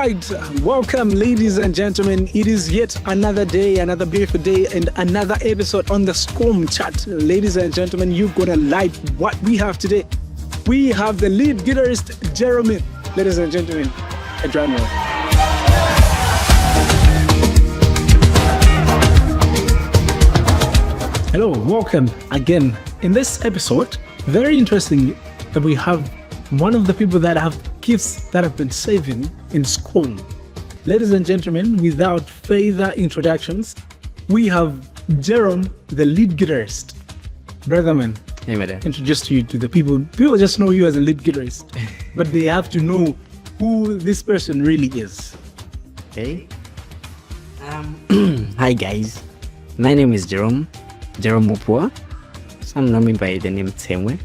right, welcome ladies and gentlemen. It is yet another day, another beautiful day, and another episode on the SCOM-CHAT. Ladies and gentlemen, you're gonna like what we have today. We have the lead guitarist, Jerome. Ladies and gentlemen, a drum roll. Hello, welcome again. In this episode, very interesting that we have one of the people that have gifts that have been saving in school. Ladies and gentlemen, without further introductions, we have Jerome, the lead guitarist. Brother man, hey, madam. Introduce you to the people. People just know you as a lead guitarist, but they have to know who this person really is. Okay. Hi guys, my name is Jerome Muphuwa. Some know me by the name Tsemwe.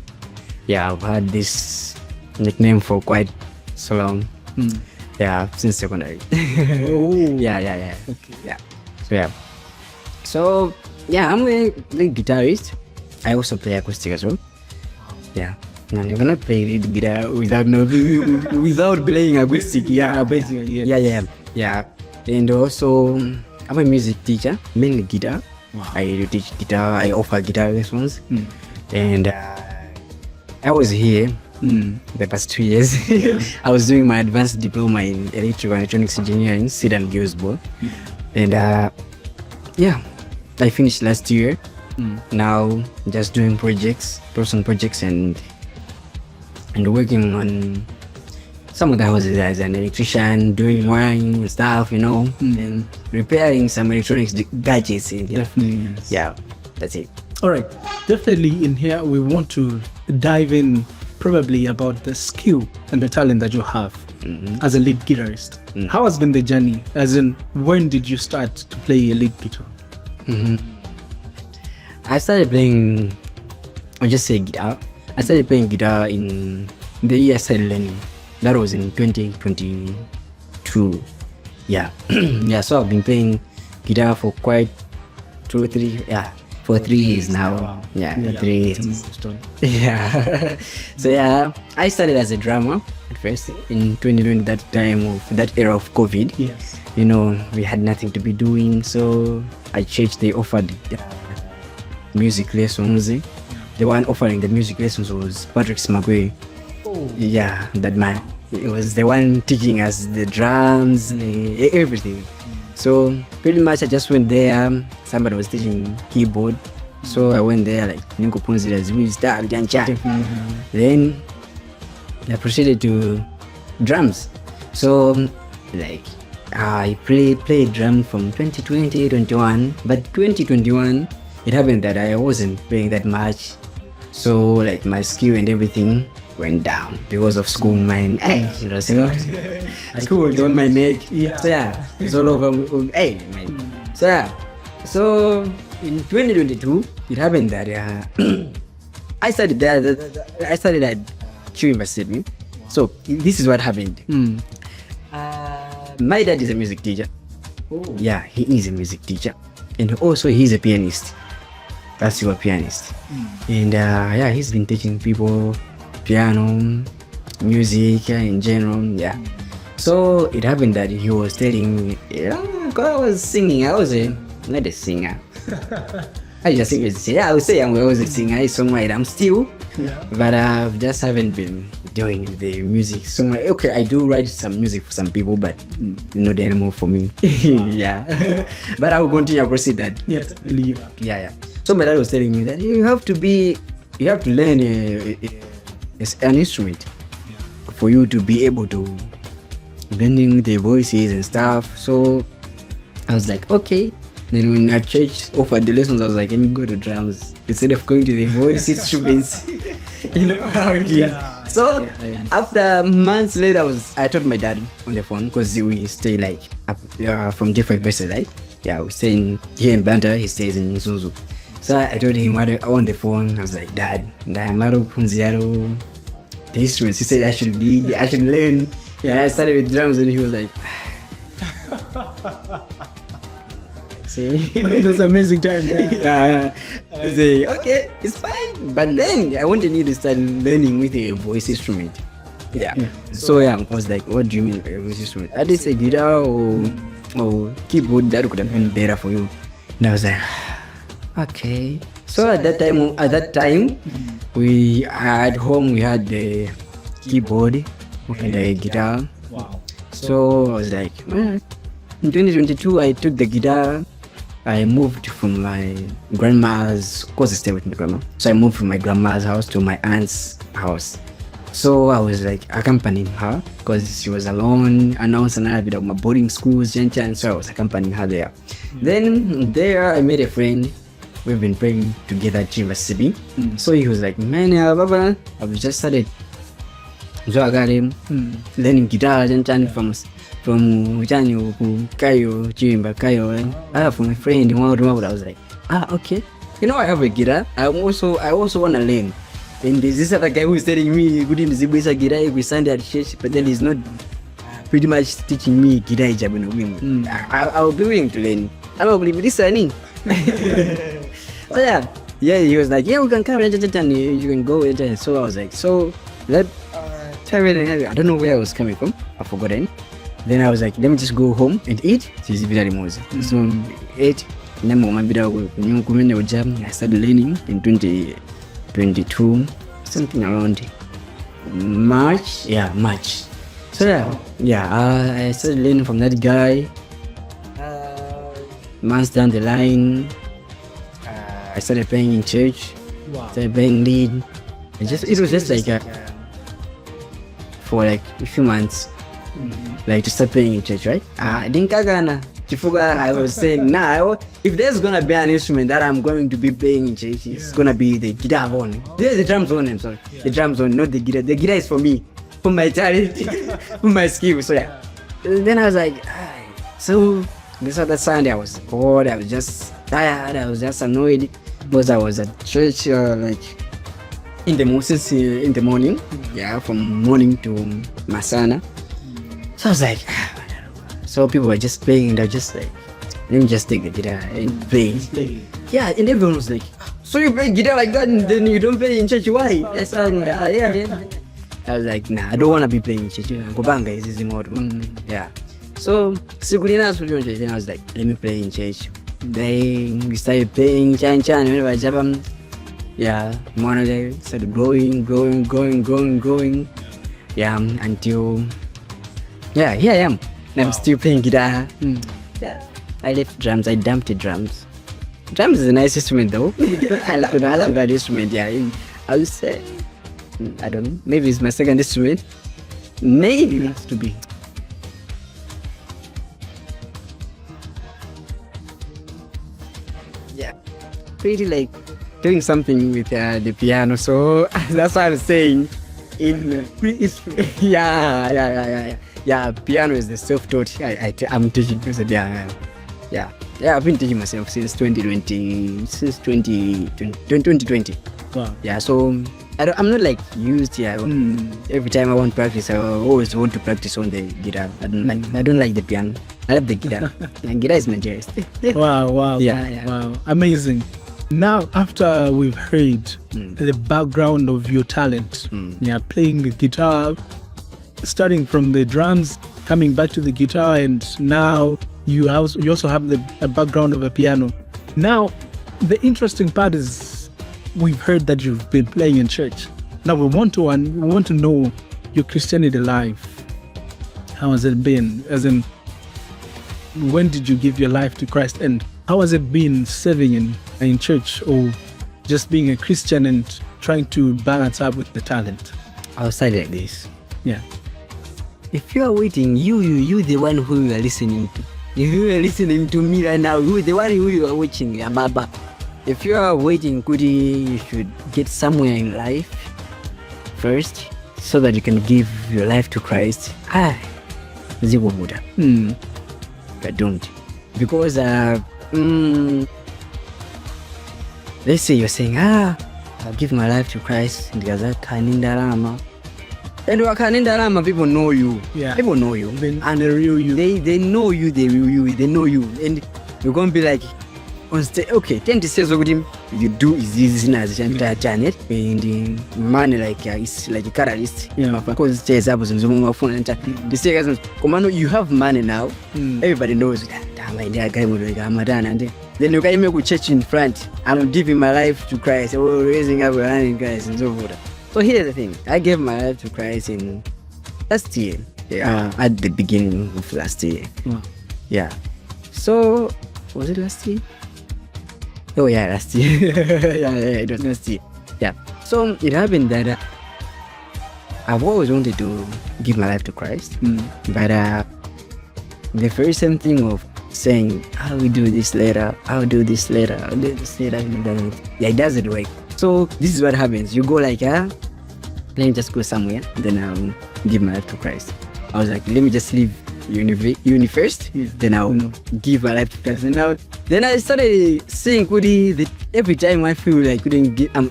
Yeah, I've had this nickname for quite so long. Yeah, since secondary. Oh, Yeah. okay. So I'm a lead guitarist. I also play acoustic as well. Yeah. No, you cannot play lead guitar without playing acoustic. Yeah, basically. Yeah. And also, I'm a music teacher, mainly guitar. Wow. I do teach guitar. I offer guitar lessons. And I was here the past 2 years. I was doing my advanced diploma in electrical and electronics engineering, Sudan Gilsborough. And I finished last year. Now just doing personal projects and working on some of the houses as an electrician, doing wiring and stuff, and repairing some electronics gadgets. Definitely. Yes. Yeah, that's it. All right, definitely in here we want to dive in probably about the skill and the talent that you have as a lead guitarist. How has been the journey? As in, when did you start to play a lead guitar? I started playing, I'll just say guitar. I started playing guitar in the year I started learning. That was in 2022. Yeah. So I've been playing guitar for quite 3 years now. Wow. Yeah, Yeah. 3 years. Yeah. So I started as a drummer at first in 2020, that era of COVID. Yes. We had nothing to be doing, so at church they offered music lessons. The one offering the music lessons was Patrick Smagwe. Oh. Yeah, that man. It was the one teaching us the drums, everything. So pretty much I just went there. Somebody was teaching keyboard, so I went there like Ninko Punzi as we start chat. Then I proceeded to drums. So like I played drum from 2020, 21, but 2021 it happened that I wasn't playing that much. So like my skill and everything went down because of school, man. School on my neck. Yeah. So it's all over. Hey, man. So in 2022, it happened that I started at University. So this is what happened. My dad is a music teacher. Oh. Yeah, he is a music teacher, and also he's a pianist. Classical pianist. And he's been teaching people piano, music in general. Yeah. So it happened that he was telling me, I was singing. I was not a singer. I just think I would say I was a singer, a songwriter. I'm still, but I just haven't been doing the music. So okay, I do write some music for some people, but not anymore for me. Yeah. But I will continue to proceed that. Yes, believe. Yeah. So my dad was telling me that you have to learn an instrument for you to be able to blending the voices and stuff. So I was like, okay. Then when our church offered the lessons, I was like, let me go to drums instead of going to the voice instruments. You know how it is. So after months later, I told my dad on the phone, because we stay like from different places, right? Yeah, we stay here in Banta, he stays in Zuzu. So I told him on the phone, I was like, Dad, I'm not the instruments. He said I should learn. Yeah, I started with drums and he was like, see, It was amazing time. I say, okay, it's fine. But then I wanted you to start learning with a voice instrument. Yeah. So I was like, what do you mean by a music instrument? I did say guitar or keyboard. That could have been better for you. And I was like, okay. So at that time, we at home we had the keyboard and the guitar. Wow. So I was like, in 2022, I took the guitar. I moved from my grandma's, of course I stayed with my grandma. So I moved from my grandma's house to my aunt's house. So I was like accompanying her because she was alone, and I was another bit of my boarding schools, and so I was accompanying her there. Then there I met a friend. We've been praying together at university. So he was like, man, Baba, I've just started. So I got him learning guitar and from Uchani Kayo, Chimba Kayo. I have my friend in one. I was like, okay. You know, I have a guitar. I also want to learn. And there's this other guy who's telling me good in the guitar we Sunday at church, but then he's not pretty much teaching me guitar. I'll be willing to learn. I don't believe listening. So yeah, he was like, yeah, we can come and you can go and so I was like, so that I don't know where I was coming from. I forgotten. Then I was like, let me just go home and eat. So ate. I started learning in 2022, something around March. Yeah, March. So I started learning from that guy. Months down the line, I started playing in church. Wow. Started playing lead. It was just like for like a few months, like to start playing in church, right? I was saying, if there's gonna be an instrument that I'm going to be playing in church, it's gonna be the guitar only. There's the drums only, I'm sorry. The drums only, not the guitar. The guitar is for me, for my talent, for my skills. So yeah. Then I was like, so this other Sunday I was bored, I was just tired, I was just annoyed because I was at church like in the morning, from morning to Masana. So I was like, so people were just playing and I was just like, let me just take the guitar and play. Yeah, and everyone was like, so you play guitar like that and then you don't play in church, why? That's I was like, nah, I don't want to be playing in church. Yeah. So I was like, let me play in church. Then we started playing chan. Yeah, one day started growing. Yeah, until here I am. I'm still playing guitar. Yeah, I left drums. I dumped the drums. Drums is a nice instrument though. I love that instrument. Yeah, I would say, I don't know. Maybe it's my second instrument. Maybe it has to be. Yeah, pretty like doing something with the piano. So that's what I'm saying. Yeah, piano is the self-taught. I'm teaching myself. Yeah. I've been teaching myself since 2020. Wow. Yeah, so I'm not like used here. Every time I want to practice, I always want to practice on the guitar. I don't like the piano. I love the guitar. And guitar is my dearest. Wow. Yeah. Wow. Amazing. Now, after we've heard the background of your talent, playing the guitar, starting from the drums, coming back to the guitar, and now you also have a background of a piano. Now, the interesting part is we've heard that you've been playing in church. Now we want to know your Christianity life. How has it been? As in, when did you give your life to Christ, and how has it been serving in church, or just being a Christian and trying to balance up with the talent? I'll say like this. Yeah. If you are waiting, you the one who you are listening to. If you are listening to me right now, you the one who you are watching, Baba. If you are waiting, you should get somewhere in life first, so that you can give your life to Christ. Zibo Buddha. But don't. Because let's say you're saying, I'll give my life to Christ, and people know you. Yeah. People know you. And the real you. They know you, they know you. And you're going to be like, on stage. Okay, 10 says with him, you do is this as Janet and money like it's like a guitarist. Because there's absence of my phone and the second commando, you have money now. Everybody knows that guy would like Ramadan and then you can make church in front. I'm giving my life to Christ. We're raising up running guys and so forth. So here's the thing. I gave my life to Christ in last year. At the beginning of last year. Yeah. So was it last year? Oh yeah, last year. yeah, it was last year. Yeah. So it happened that I've always wanted to give my life to Christ, but the very same thing of saying, "I will do this later. I'll do this later. I'll do this later." Yeah, it doesn't work. So this is what happens. You go like, let me just go somewhere, then I'll give my life to Christ. I was like, let me just leave uni first, then I'll give my life to Christ. And then I started saying, that every time I feel like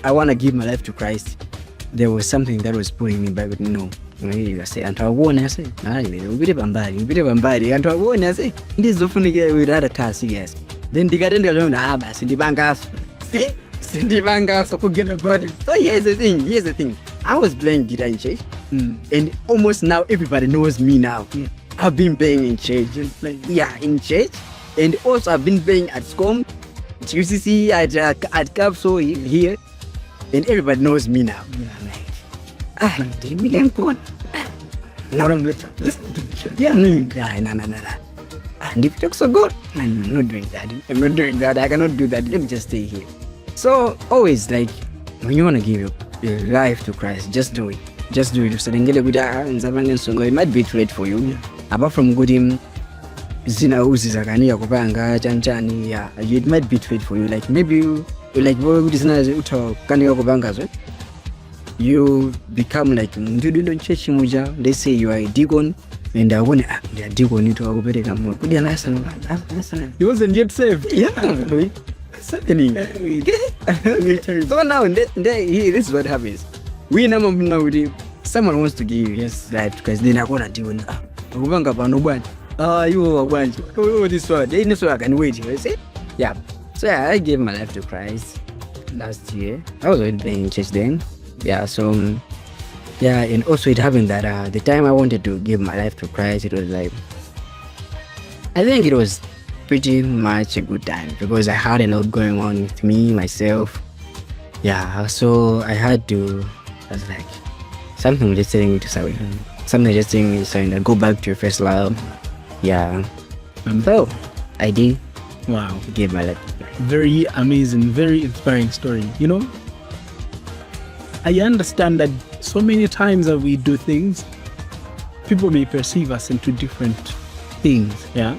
I want to give my life to Christ, there was something that was pulling me back. No. I say, and I won. I say, ubire bambari. And I won. I say, this is often with other tasks, yes. Then the garden alone, bas, the bangas. The bangas, forget about it. So here's the thing. I was playing guitar in church, and almost now everybody knows me now. I've been playing in church. In church. And also I've been playing at SCOM, UCC, at Capsule here. And everybody knows me now. No. And if it looks so good, I'm not doing that. I cannot do that. Let me just stay here. So always like when you want to give your life to Christ, just do it. Just do it. So it might be too late for you. Apart from good him, it might be too late for you. Like maybe you become like church. Let's say you are a deacon and I want a deacon to He wasn't yet saved. Yeah. Certainly. So now this is what happens. We now someone wants to give life because then I want to do this one. They know so I can wait. You see? Yeah. So I gave my life to Christ last year. I was already playing in church then. Yeah. So and also it happened that the time I wanted to give my life to Christ, it was like I think it was pretty much a good time because I had a lot going on with me, myself. Yeah, so I was like, something just telling me to surrender. Something just telling me to surrender, go back to your first love. Yeah. So, I did. Wow. Give my life. Very amazing, very inspiring story. You know, I understand that so many times that we do things, people may perceive us into different things, yeah.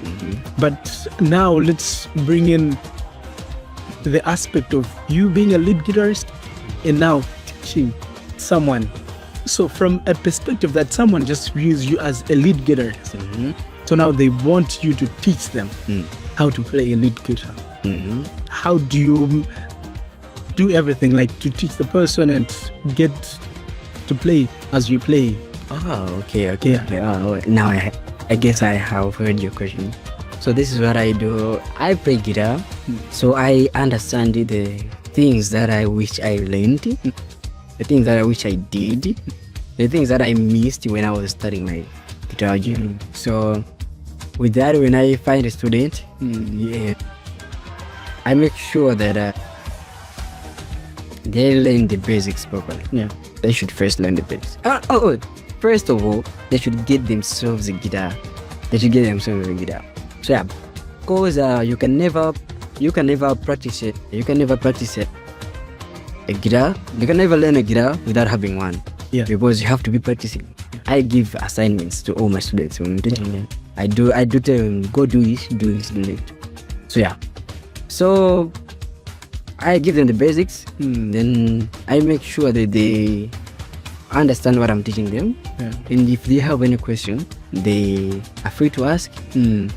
But now let's bring in the aspect of you being a lead guitarist and now teaching someone. So from a perspective that someone just views you as a lead guitarist, so now they want you to teach them how to play a lead guitar. How do you do everything, like to teach the person and get to play as you play? Oh, okay. Yeah. Now I guess I have heard your question. So this is what I do. I play guitar, so I understand the things that I wish I learned, the things that I wish I did, the things that I missed when I was studying my guitar journey. So with that, when I find a student, I make sure that they learn the basics properly. Yeah, they should first learn the basics. First of all, they should get themselves a guitar. So yeah, because you can never practice it. You can never practice it. A guitar. You can never learn a guitar without having one. Yeah. Because you have to be practicing. I give assignments to all my students when I'm teaching them. I do tell them, go do this, do it. So yeah. So I give them the basics. Then I make sure that they understand what I'm teaching them. Yeah. And if they have any question, they are free to ask. And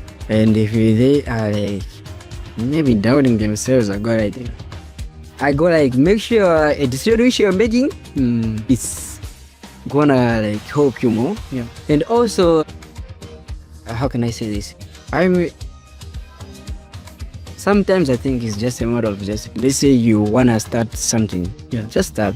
if they are like maybe doubting themselves, I go like make sure a decision which you're making is gonna like help you more. Yeah. And also, how can I say this? sometimes I think it's just a matter of just, let's say you wanna start something. Yeah. Just start.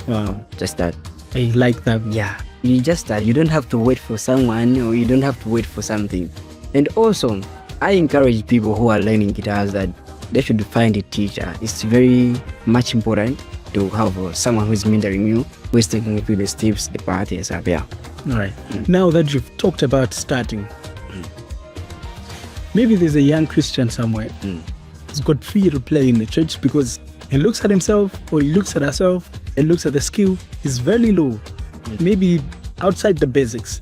Wow. Just start. I like that. Yeah. You just start. You don't have to wait for someone, or you don't have to wait for something. And also, I encourage people who are learning guitars that they should find a teacher. It's very much important to have someone who is mentoring you, who is taking you through the steps, the path, and stuff. Yeah. All right. Now that you've talked about starting, maybe there's a young Christian somewhere who's got fear to play in the church because he looks at himself or he looks at herself and looks at the skill is very low. Maybe outside the basics.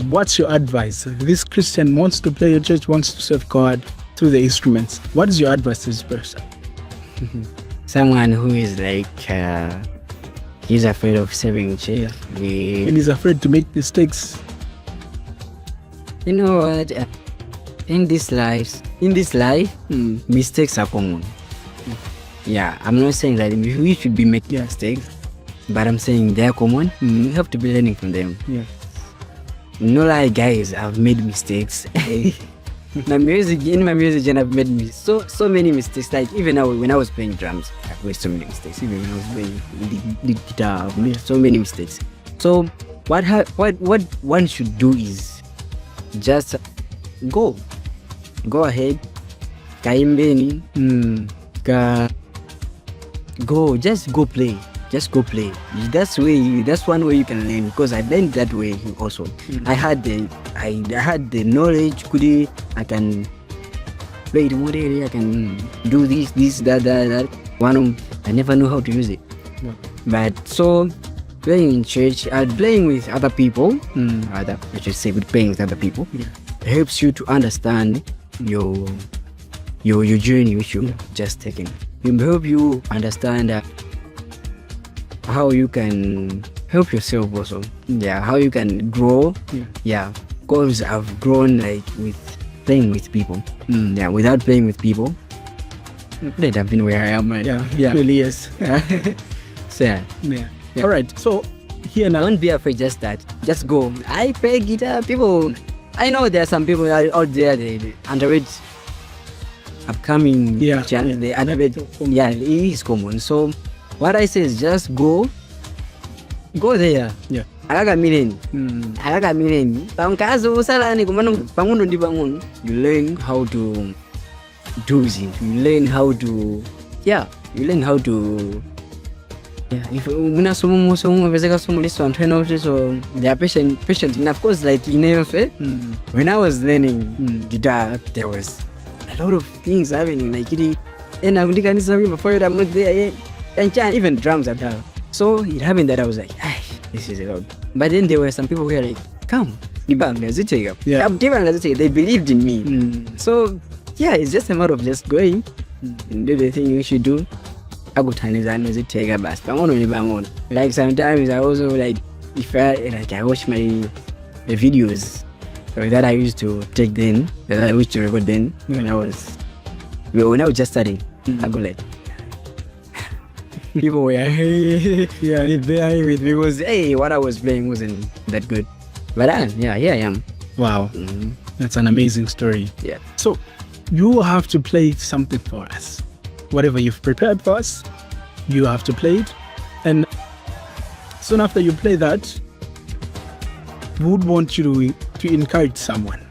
What's your advice? This Christian wants to play in church, wants to serve God through the instruments. What is your advice to this person? Someone who is like, he's afraid of serving church. And he's afraid to make mistakes. You know what? In this life, mistakes are common. Yeah, I'm not saying that we should be making mistakes, but I'm saying they're common. You have to be learning from them. Yeah. No lie, guys, I've made mistakes. In my music, and I've made so many mistakes. Like even now, when I was playing drums, I've made so many mistakes. Even when I was playing the guitar, I've made so many mistakes. So what one should do is just go ahead, kaimbeni, just go play. That's one way you can learn, because I learned that way also. I had the knowledge. I can play the model. I can do this, that. I never knew how to use it. Yeah. But so playing in church, playing with other people, playing with other people, helps you to understand your journey which you just taken. It help you understand how you can help yourself also. Yeah, how you can grow. Yeah, because I've grown like with playing with people. Yeah, without playing with people, I couldn't have been where I am right now. Yeah, really is. So yeah. All right. So here now, Don't be afraid. Just start. Just go. I play guitar. People, I know there are some people out there they underrate upcoming channels. They underrate. Yeah, it is common. So what I say is just go there. Yeah. Alaka mileni. Pamkazo usalani kumano panguno ndi panguno. You learn how to do it. You learn how to if una sumu vezeka sumu listo antwena so they are patient and of course, like in AFA, when I was learning guitar, there was a lot of things happening, like it and I'm before I'm not there, and even drums at all. So it happened that I was like, this is a lot. But then there were some people who were like, come, they believed in me. So yeah, it's just a matter of just going and do the thing you should do. Like sometimes I also like, if I watch my videos that I used to take then, that I used to record then when I was just studying, I go like people were there with me because what I was playing wasn't that good. But here I am. Wow, that's an amazing story. Yeah. So you have to play something for us. Whatever you've prepared for us, you have to play it. And soon after you play that, we would want you to encourage someone.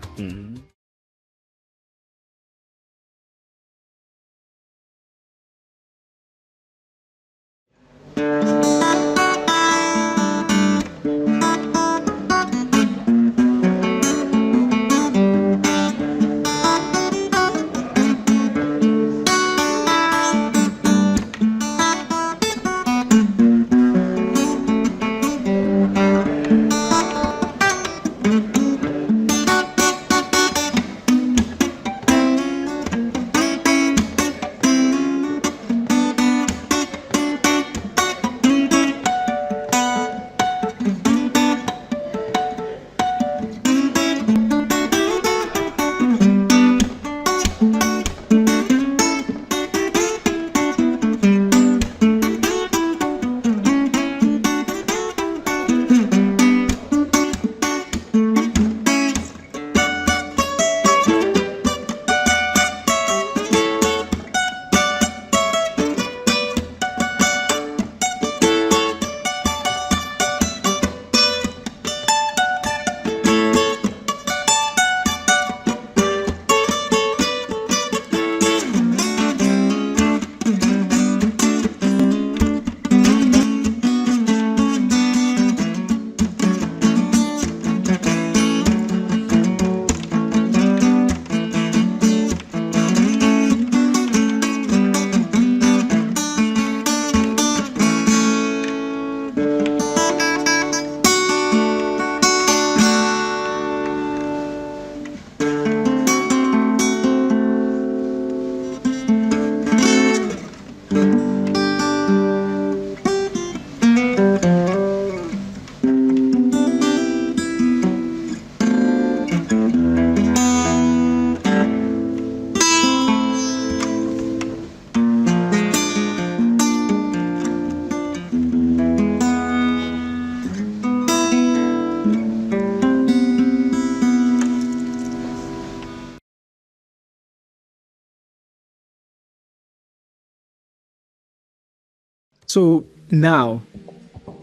So now,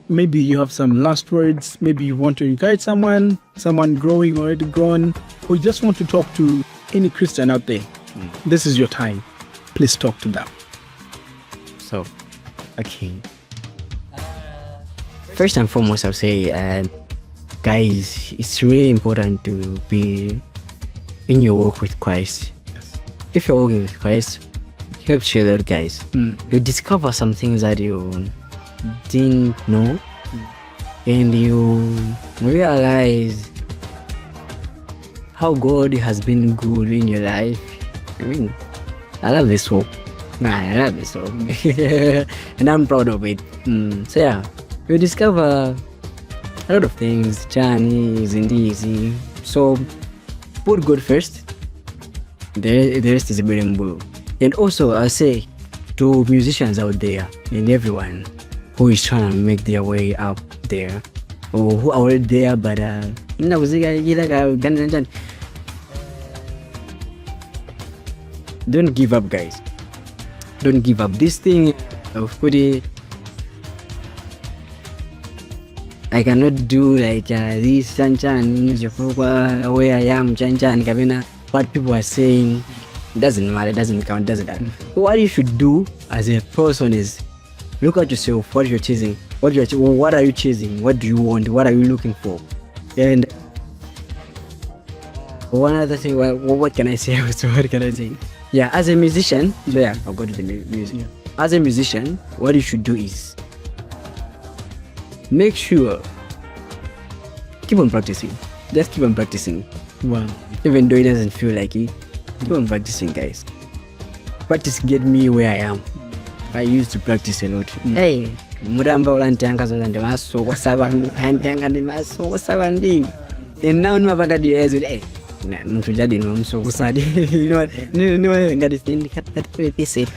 maybe you have some last words. Maybe you want to encourage someone growing, already grown, or you just want to talk to any Christian out there. This is your time. Please talk to them. So, okay. First and foremost, I'll say, guys, it's really important to be in your walk with Christ. Yes. If you're walking with Christ, help share that, guys. You discover some things that you didn't know, and you realize how God has been good in your life. I mean, I love this walk. I love this walk. And I'm proud of it. So yeah, you discover a lot of things. Journey isn't easy. So put God first. The rest is building blue. And also I say to musicians out there and everyone who is trying to make their way up there, or who are already there but don't give up, guys. Don't give up. This thing of putting, I cannot do like this Chan where I am Chan Kabina. What people are saying doesn't matter, doesn't count, doesn't matter. What you should do as a person is look at yourself, what you're chasing, what are you chasing, what do you want, what are you looking for? And one other thing, what can I say? So what can I say? Yeah, as a musician, so yeah, I'll go to the music. Yeah. As a musician, what you should do is make sure keep on practicing. Just keep on practicing. Wow. Even though it doesn't feel like it, keep on practicing, guys. Practice get me where I am. I used to practice a lot. Hey, muramba ulantanga zonda ndemaso wasabandi antanga ndemaso wasabandi. And now nmapanga diyezo hey. Mtu jadi no mso kusadi. You know what? No ngadi thing that this it.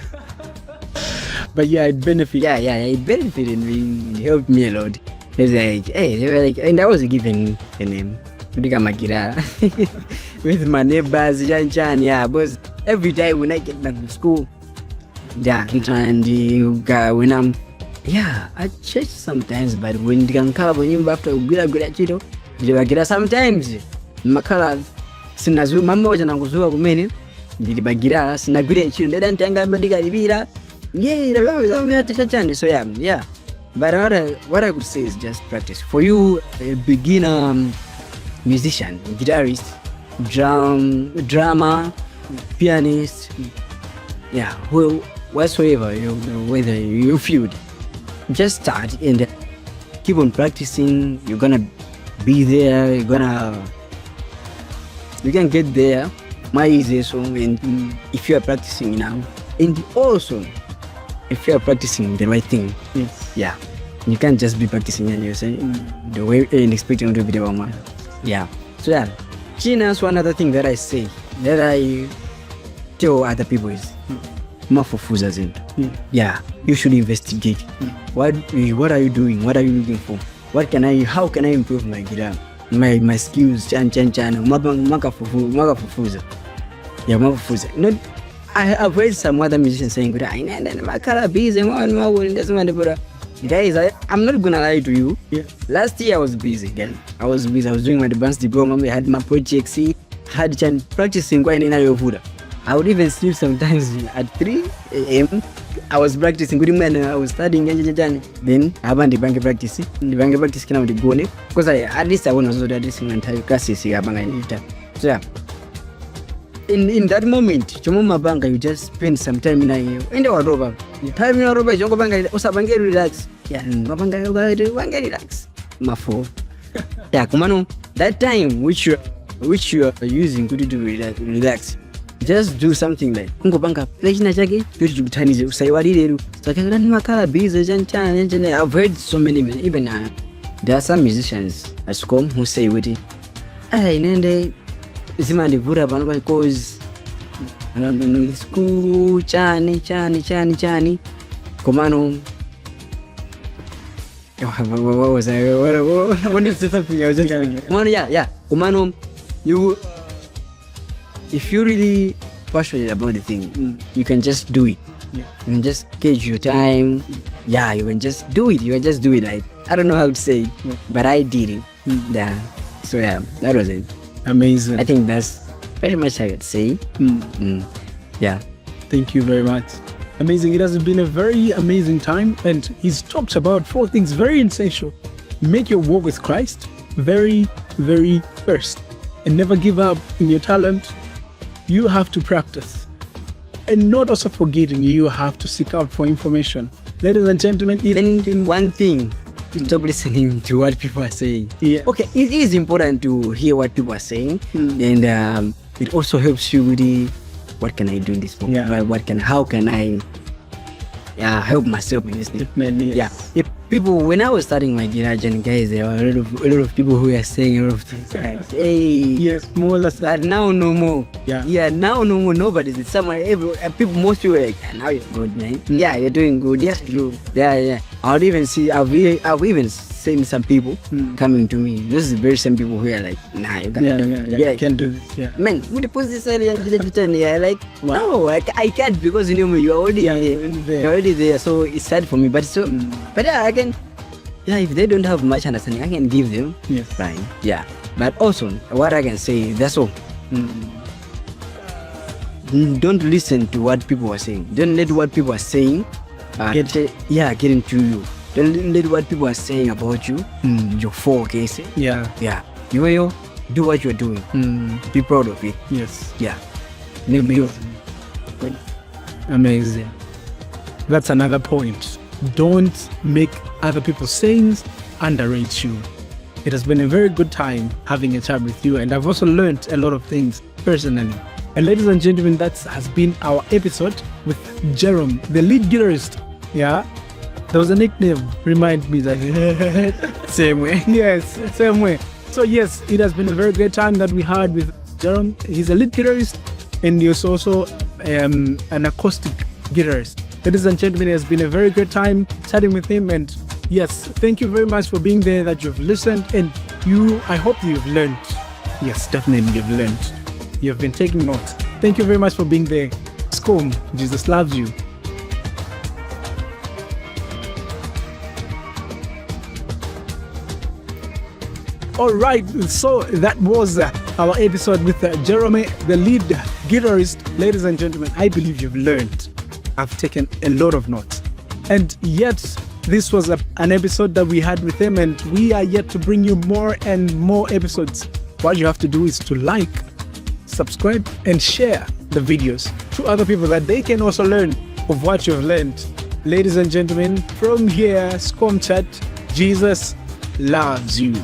But yeah, it benefited. Yeah, it benefited me. It helped me a lot. It's like, hey, they were like, and I was given a name. With my neighbors, yeah, but every day when I get back to school, yeah, and when I'm, yeah, I church sometimes, but when you can cover him after good sometimes, makala sinazu mama wacha nakuzuka kumene ndilibagira sinagwire chino ndenda ntanga mbadika libira so yeah, but what I could say is just practice. For you, a beginner musician, guitarist, drama, pianist, yeah, whatsoever, whether you feel, just start and keep on practicing. You're gonna be there. You can get there. My easy song, and if you are practicing now, and also if you are practicing the right thing, yes, yeah, you can't just be practicing and you're saying the way and expecting to be the one. Yeah, so yeah, China's one other thing that I say that I tell other people is Muphuwa. Yeah, you should investigate. What are you doing? What are you looking for? How can I improve my guitar? My skills, Muphuwa. Yeah, Muphuwa. Not, I've heard some other musicians saying, guys, I'm not gonna lie to you. Yeah. Last year I was busy. I was doing my advanced diploma. I had my projects. Had practicing quite in Muphuwa. I would even sleep sometimes at 3 a.m. I was practicing. I was studying. Then I have the bank practice. The bank practice can have the goal because at least I want to do this entire classes. So yeah. In that moment, you just spend some time in the wardrobe. Time in the wardrobe, you relax. Yeah, relax. Yeah, that time which you are using to relax. Just do something like I've heard so many, even there are some musicians at SCOM who say with it, because school chani Komano. What was I? What is something I was just yeah. Komano, if you're really passionate about the thing, you can just do it. Yeah. You can just gauge your time, yeah, you can just do it. You can just do it. Like, I don't know how to say it, but I did it. Yeah. So yeah, that was it. Amazing. I think that's pretty much I could say. Yeah. Thank you very much. Amazing. It has been a very amazing time, and he's talked about 4 things very essential. Make your walk with Christ very, very first, and never give up in your talent. You have to practice, and not also forgetting you have to seek out for information. Ladies and gentlemen, Then one thing, stop listening to what people are saying. Yeah. Okay, it is important to hear what people are saying, and it also helps you with the, what can I do in this moment? Yeah. How can I help myself in this thing? Definitely, yes. Yeah. If people, when I was starting my guitar journey, guys, there were a lot of people who were saying a lot of things. Like, hey, Yes, more or less but now no more. Yeah. Now no more. Nobody's somewhere. Most people are like, now you're good, man. Yeah, you're doing good. Yes, you. Yeah. I've even seen some people coming to me. This is the very same people who are like, nah, you Yeah. Can't do this. Yeah. Man, with the position, yeah, like, no, I can't, because you know me, you're already there. You're already there, so it's sad for me. But so, but yeah, I can, if they don't have much understanding, I can give them. Yes. Fine. Yeah. But also, what I can say, that's all. Don't listen to what people are saying. Don't let what people are saying get into you. Don't let what people are saying about you, your forecast. Yeah. You do what you're doing. Be proud of it. Yes. Yeah. Amazing. That's another point. Don't make other people's sayings underrate you. It has been a very good time having a chat with you, and I've also learned a lot of things personally. And ladies and gentlemen, that has been our episode with Jerome, the lead guitarist. Yeah. There was a nickname, remind me that Tsemwe. Yes, Tsemwe. So yes, it has been a very great time that we had with Jerome. He's a lead guitarist, and he's also an acoustic guitarist. Ladies and gentlemen, it has been a very great time chatting with him, and yes, thank you very much for being there, that you've listened, and I hope you've learned. Yes, definitely you've learned. You've been taking notes. Thank you very much for being there. SCOM, Jesus loves you. All right, so that was our episode with Jerome, the lead guitarist. Ladies and gentlemen, I believe you've learned. I've taken a lot of notes. And yet, this was an episode that we had with him, and we are yet to bring you more and more episodes. What you have to do is to like, subscribe, and share the videos to other people, that they can also learn of what you've learned. Ladies and gentlemen, from here, SCOM-CHAT, Jesus loves you.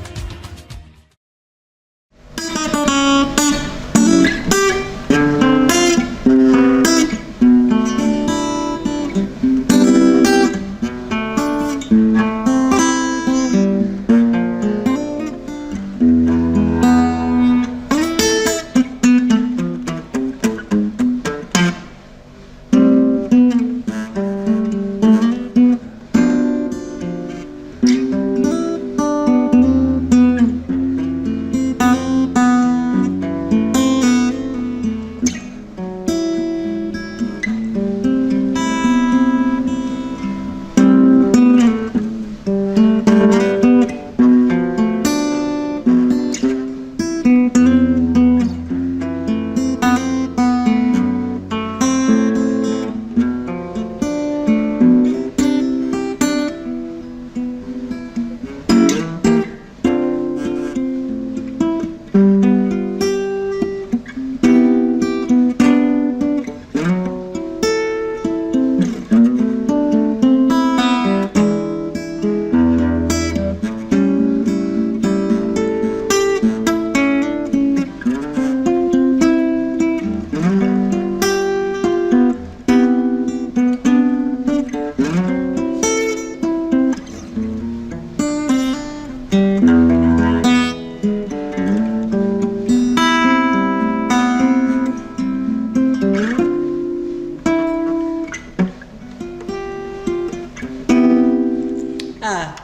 Ah.